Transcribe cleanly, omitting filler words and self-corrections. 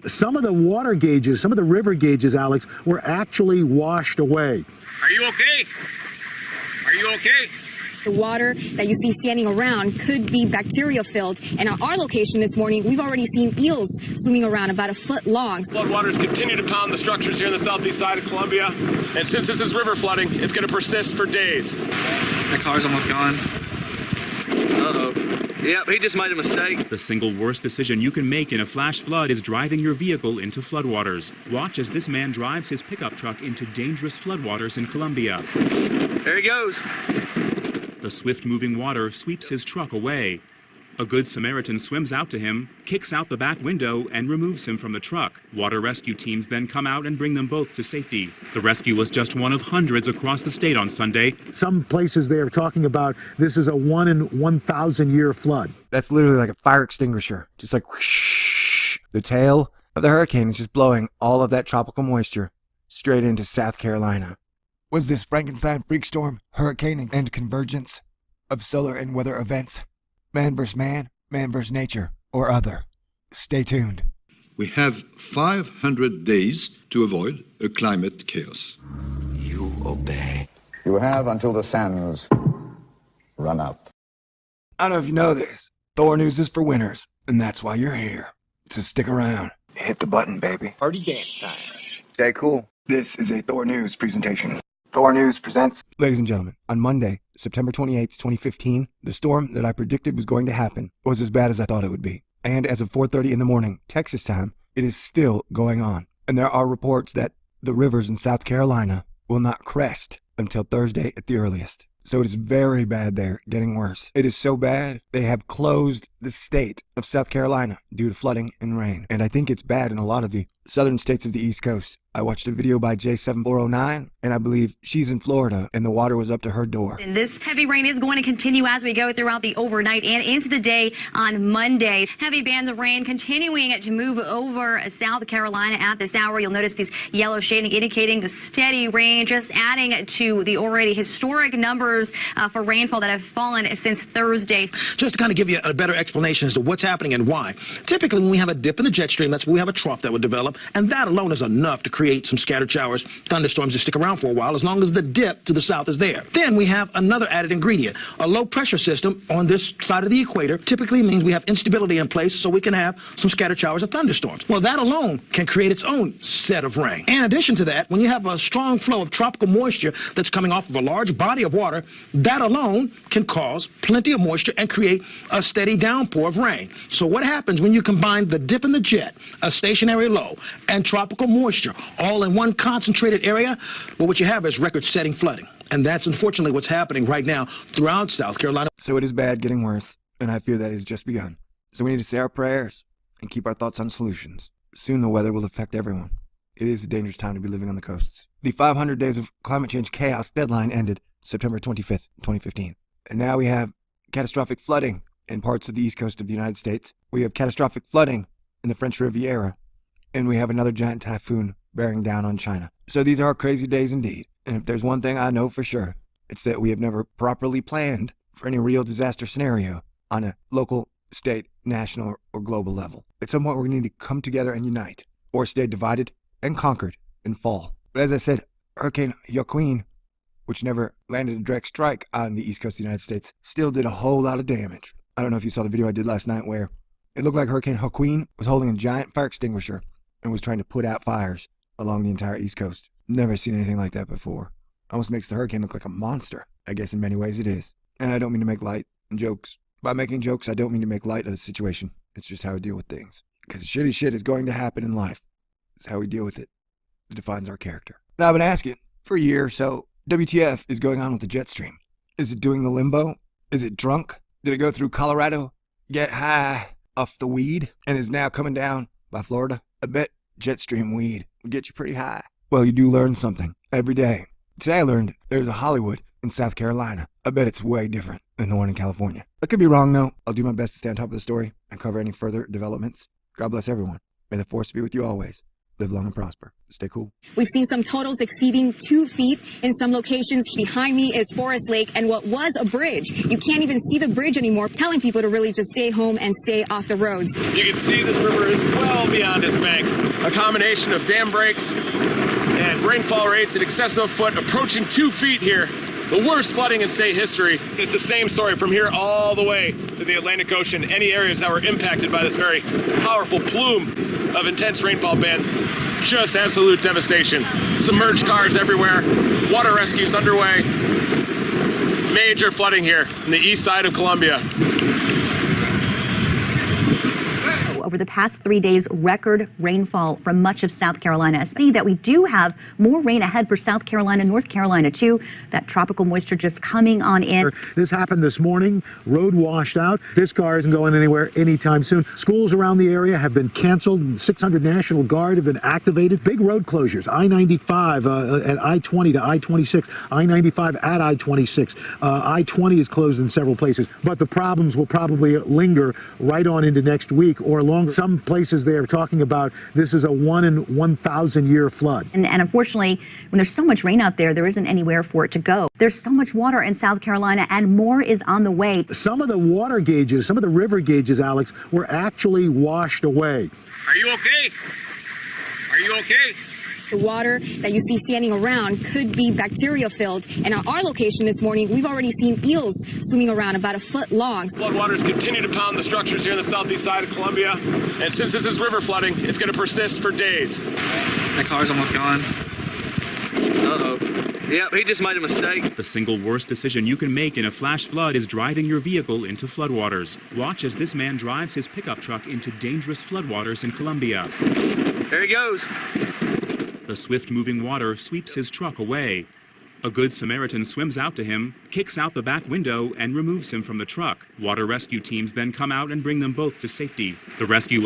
Some of the water gauges, some of the river gauges, Alex, were actually washed away. Are you okay? Are you okay? The water that you see standing around could be bacteria filled. And at our location this morning, we've already seen eels swimming around about a foot long. Floodwaters continue to pound the structures here in the southeast side of Columbia. And since this is river flooding, it's going to persist for days. My car's almost gone. Uh-oh. Yep, he just made a mistake. The single worst decision you can make in a flash flood is driving your vehicle into floodwaters. Watch as this man drives his pickup truck into dangerous floodwaters in Columbia. There he goes. The swift-moving water sweeps his truck away. A good Samaritan swims out to him, kicks out the back window, and removes him from the truck. Water rescue teams then come out and bring them both to safety. The rescue was just one of hundreds across the state on Sunday. Some places they are talking about this is a 1 in 1,000 year flood. That's literally like a fire extinguisher. Just like whoosh. The tail of the hurricane is just blowing all of that tropical moisture straight into South Carolina. Was this Frankenstein freak storm, hurricane, and convergence of solar and weather events? Man versus man versus nature, or other? Stay tuned. We have 500 days to avoid a climate chaos. You obey. You have until the sands run out. I don't know if you know this. Thor News is for winners, and that's why you're here. So stick around. Hit the button, baby. Party dance time. Stay cool. This is a Thor News presentation. Thor News presents. Ladies and gentlemen, on Monday, September 28th, 2015, the storm that I predicted was going to happen was as bad as I thought it would be. And as of 4:30 in the morning, Texas time, it is still going on. And there are reports that the rivers in South Carolina will not crest until Thursday at the earliest. So it is very bad there, getting worse. It is so bad, they have closed the state of South Carolina due to flooding and rain. And I think it's bad in a lot of the southern states of the East Coast. I watched a video by J7409, and I believe she's in Florida, and the water was up to her door. And this heavy rain is going to continue as we go throughout the overnight and into the day on Monday. Heavy bands of rain continuing to move over South Carolina at this hour. You'll notice these yellow shading indicating the steady rain, just adding to the already historic numbers for rainfall that have fallen since Thursday. Just to kind of give you a better explanation as to what's happening and why. Typically, when we have a dip in the jet stream, that's when we have a trough that would develop, and that alone is enough to create some scattered showers, thunderstorms that stick around for a while as long as the dip to the south is there. Then we have another added ingredient. A low pressure system on this side of the equator typically means we have instability in place so we can have some scattered showers or thunderstorms. Well, that alone can create its own set of rain. In addition to that, when you have a strong flow of tropical moisture that's coming off of a large body of water, that alone can cause plenty of moisture and create a steady downpour of rain. So what happens when you combine the dip in the jet, a stationary low, and tropical moisture all in one concentrated area? Well, what you have is record-setting flooding. And that's unfortunately what's happening right now throughout South Carolina. So it is bad, getting worse, and I fear that it has just begun. So we need to say our prayers and keep our thoughts on solutions. Soon the weather will affect everyone. It is a dangerous time to be living on the coasts. The 500 days of climate change chaos deadline ended September 25th, 2015. And now we have catastrophic flooding in parts of the east coast of the United States. We have catastrophic flooding in the French Riviera. And we have another giant typhoon bearing down on China. So these are crazy days indeed. And if there's one thing I know for sure, it's that we have never properly planned for any real disaster scenario on a local, state, national, or global level. At some point, we need to come together and unite, or stay divided and conquered and fall. But as I said, Hurricane Joaquin, which never landed a direct strike on the east coast of the United States, still did a whole lot of damage. I don't know if you saw the video I did last night where it looked like Hurricane Joaquin was holding a giant fire extinguisher and was trying to put out fires along the entire East Coast. Never seen anything like that before. Almost makes the hurricane look like a monster. I guess in many ways it is. And I don't mean to make light and jokes. By making jokes, I don't mean to make light of the situation. It's just how we deal with things. Because shitty shit is going to happen in life. It's how we deal with it that defines our character. Now, I've been asking for a year or so, WTF is going on with the jet stream? Is it doing the limbo? Is it drunk? Did it go through Colorado, get high off the weed, and is now coming down by Florida? I bet jet stream weed would get you pretty high. Well, you do learn something every day. Today I learned there's a Hollywood in South Carolina. I bet it's way different than the one in California. I could be wrong, though. I'll do my best to stay on top of the story and cover any further developments. God bless everyone. May the force be with you always. Live long and prosper. Stay cool. We've seen some totals exceeding 2 feet in some locations. Behind me is Forest Lake and what was a bridge. You can't even see the bridge anymore, telling people to really just stay home and stay off the roads. You can see this river is well beyond its banks. A combination of dam breaks and rainfall rates in excess of a foot, approaching 2 feet here. The worst flooding in state history. It's the same story from here all the way to the Atlantic Ocean. Any areas that were impacted by this very powerful plume of intense rainfall bands, just absolute devastation. Submerged cars everywhere, water rescues underway. Major flooding here in the east side of Columbia. Over the past 3 days, record rainfall from much of South Carolina. See that we do have more rain ahead for South Carolina, North Carolina too. That tropical moisture just coming on in. This happened this morning. Road washed out. This car isn't going anywhere anytime soon. Schools around the area have been canceled. 600 National Guard have been activated. Big road closures. I-95 at I-20 to I-26. I-95 at I-26. I-20 is closed in several places. But the problems will probably linger right on into next week or longer. Some places they are talking about this is a 1 in 1,000 year flood. And unfortunately, when there's so much rain out there, there isn't anywhere for it to go. There's so much water in South Carolina and more is on the way. Some of the water gauges, some of the river gauges, Alex, were actually washed away. Are you okay? Are you okay? The water that you see standing around could be bacteria filled. And at our location this morning, we've already seen eels swimming around about a foot long. Floodwaters continue to pound the structures here on the southeast side of Columbia. And since this is river flooding, it's going to persist for days. That car's almost gone. Uh-oh. Yep, he just made a mistake. The single worst decision you can make in a flash flood is driving your vehicle into floodwaters. Watch as this man drives his pickup truck into dangerous floodwaters in Columbia. There he goes. The swift-moving water sweeps his truck away. A good Samaritan swims out to him, kicks out the back window, and removes him from the truck. Water rescue teams then come out and bring them both to safety. The rescue